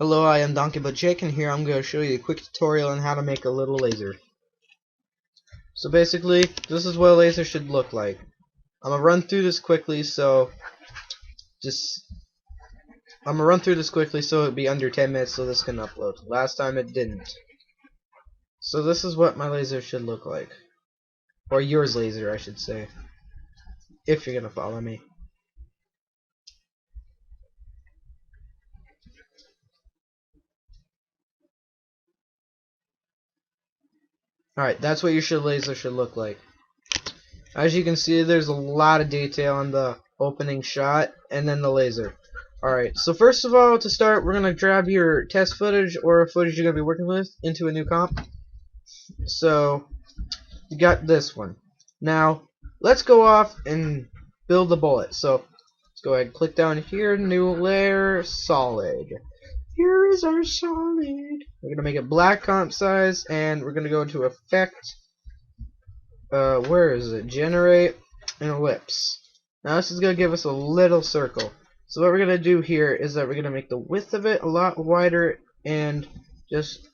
Hello, I am Donkey But Jake, and here I'm going to show you a quick tutorial on how to make a little laser. So basically, this is what a laser should look like. I'm gonna run through this quickly, so it'll be under 10 minutes, so this can upload. Last time it didn't. So this is what my laser should look like, or yours laser, I should say, if you're gonna follow me. Alright, that's what your laser should look like. As you can see, there's a lot of detail on the opening shot and then the laser. Alright, so first of all, to start, we're going to grab your test footage or footage you're going to be working with into a new comp. So, you got this one. Now, let's go off and build the bullet. So, let's go ahead and click down here, new layer, solid. Here is our solid. We're going to make it black comp size, and we're going to go into effect. Where is it? Generate an ellipse. Now this is going to give us a little circle. So what we're going to do here is that we're going to make the width of it a lot wider and just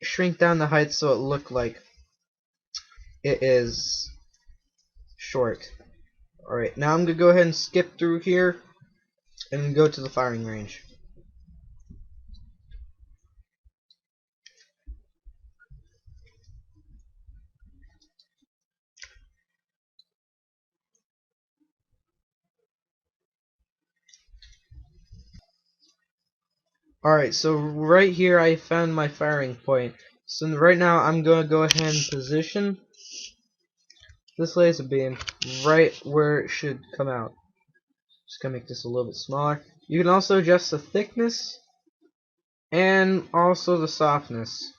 shrink down the height so it look like it is short. Alright, now I'm going to go ahead and skip through here and go to the firing range. Alright, so right here I found my firing point. So right now I'm going to go ahead and position this laser beam right where it should come out. Just going to make this a little bit smaller. You can also adjust the thickness and also the softness.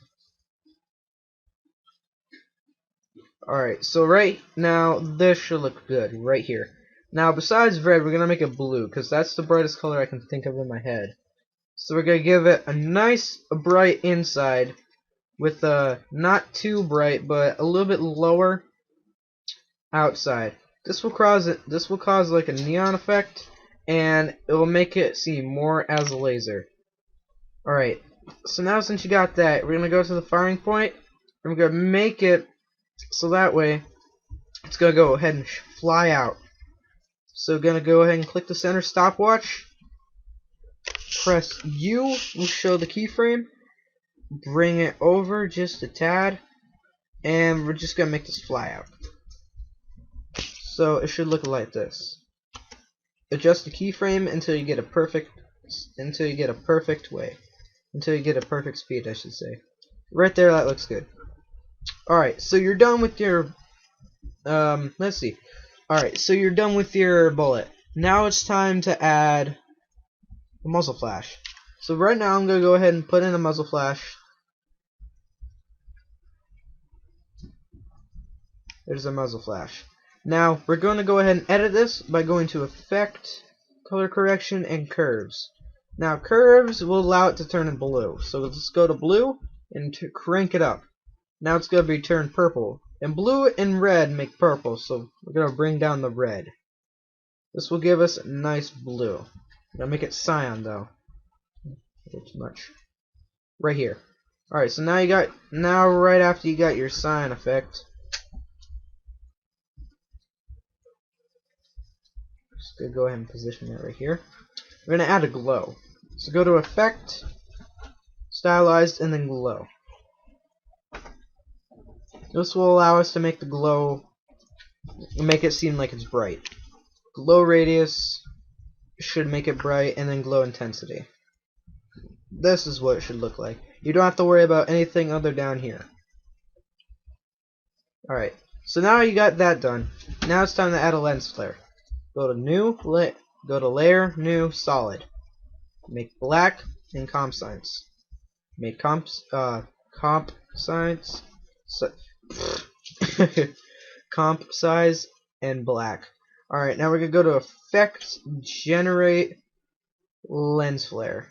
Alright, so right now this should look good right here. Now besides red, we're going to make it blue because that's the brightest color I can think of in my head. So we're going to give it a nice bright inside with a not too bright but a little bit lower outside. This will cause like a neon effect, and it will make it seem more as a laser. Alright, so now since you got that, we're going to go to the firing point, and we're going to make it so that way it's going to go ahead and fly out. So we're going to go ahead and click the center stopwatch. Press U will show the keyframe. Bring it over just a tad, and we're just gonna make this fly out. So it should look like this. Adjust the keyframe until you get a perfect speed, I should say. Right there, that looks good. Alright, so you're done with your let's see. Alright, so you're done with your bullet. Now it's time to add a muzzle flash. So right now I'm going to go ahead and put in a muzzle flash. There's a muzzle flash. Now we're going to go ahead and edit this by going to Effect, Color Correction, and Curves. Now curves will allow it to turn in blue. So let's go to blue and crank it up. Now it's going to be turned purple. And blue and red make purple, so we're going to bring down the red. This will give us a nice blue. I'm gonna make it cyan though. Too much. Right here. Alright, so now right after you got your cyan effect, just gonna go ahead and position it right here. We're gonna add a glow. So go to Effect, Stylized, and then Glow. This will allow us to make the glow, make it seem like it's bright. Glow radius should make it bright, and then glow intensity. This is what it should look like. You don't have to worry about anything other down here. Alright, so now you got that done. Now it's time to add a lens flare. Go to Layer, New, Solid. Make black and comp size. Make comp size comp size and black. Alright, now we're going to go to Effect, Generate Lens Flare.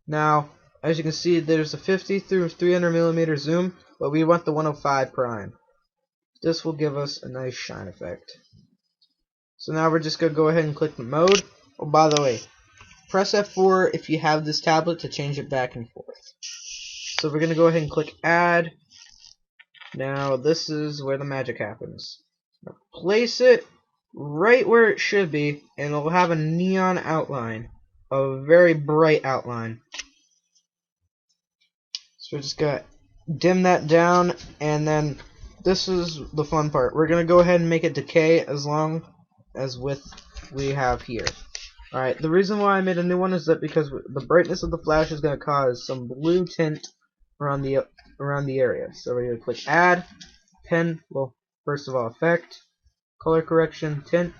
Now, as you can see, there's a 50 through 300mm zoom, but we want the 105 prime. This will give us a nice shine effect. So now we're just going to go ahead and click the mode. Oh, by the way, press F4 if you have this tablet to change it back and forth. So we're going to go ahead and click add. Now this is where the magic happens. Now place it right where it should be, and it'll have a neon outline, a very bright outline. So we're just going to dim that down, and then this is the fun part. We're going to go ahead and make it decay as long as width we have here. Alright, the reason why I made a new one is that because the brightness of the flash is going to cause some blue tint around the area. So we're going to click add, pen, well, first of all, effect, color correction, tint.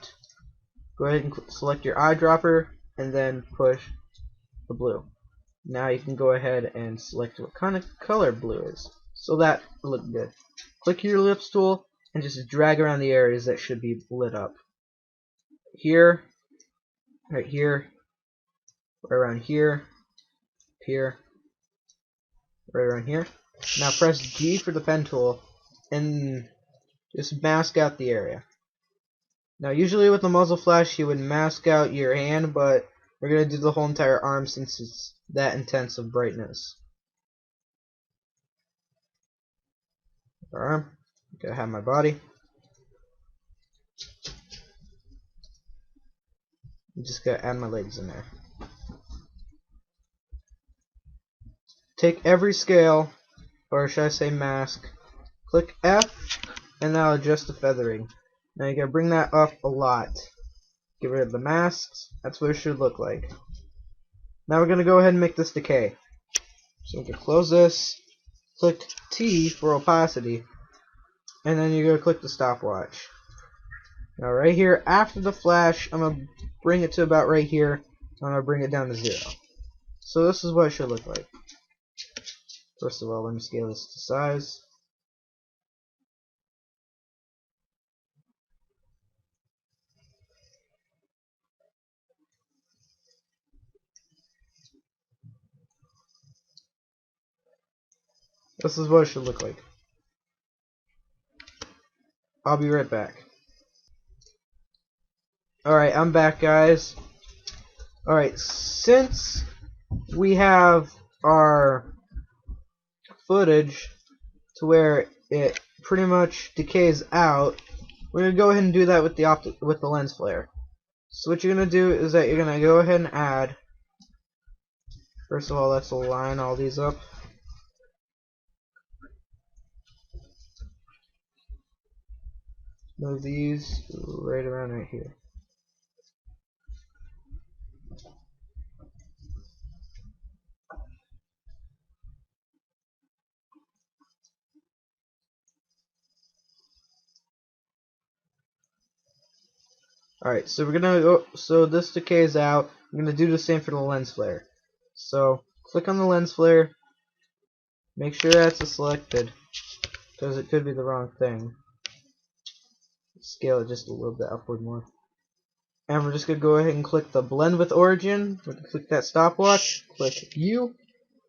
Go ahead and select your eyedropper, and then push the blue. Now you can go ahead and select what kind of color blue is. So that will look good. Click your ellipse tool and just drag around the areas that should be lit up. Here, right here, right around here, here, right around here. Now press G for the pen tool and just mask out the area. Now usually with the muzzle flash you would mask out your hand, but we're going to do the whole entire arm since it's that intense of brightness. Arm, gotta have my body. I'm just gotta add my legs in there. Take every scale, or should I say mask, click F, and now adjust the feathering. Now you gotta bring that up a lot. Get rid of the masks. That's what it should look like. Now we're gonna go ahead and make this decay. So we can close this, click T for opacity, and then you're gonna click the stopwatch. Now right here, after the flash, I'm gonna bring it to about right here. I'm gonna bring it down to 0. So this is what it should look like. First of all, let me scale this to size. This is what it should look like. I'll be right back. Alright, I'm back, guys. Alright, since we have our footage to where it pretty much decays out, we're gonna go ahead and do that with the lens flare. So what you're gonna do is that you're gonna go ahead and add. First of all, let's align all these up. Move these right around right here. Alright, so we're gonna go, so this decays out. I'm gonna do the same for the lens flare. So click on the lens flare, make sure that's selected, because it could be the wrong thing. Scale it just a little bit upward more. And we're just gonna go ahead and click the blend with origin. We're gonna click that stopwatch, click U,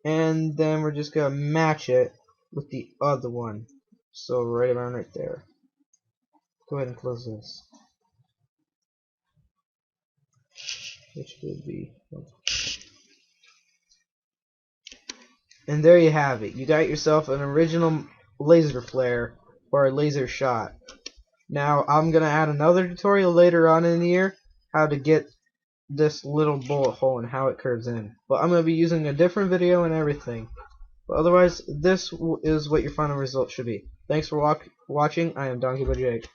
and then we're just gonna match it with the other one. So right around right there. Go ahead and close this. Which would be, and there you have it. You got yourself an original laser flare or a laser shot. Now I'm gonna add another tutorial later on in the year how to get this little bullet hole and how it curves in. But I'm gonna be using a different video and everything. But otherwise, this is what your final result should be. Thanks for watching. I am Donkey Jake.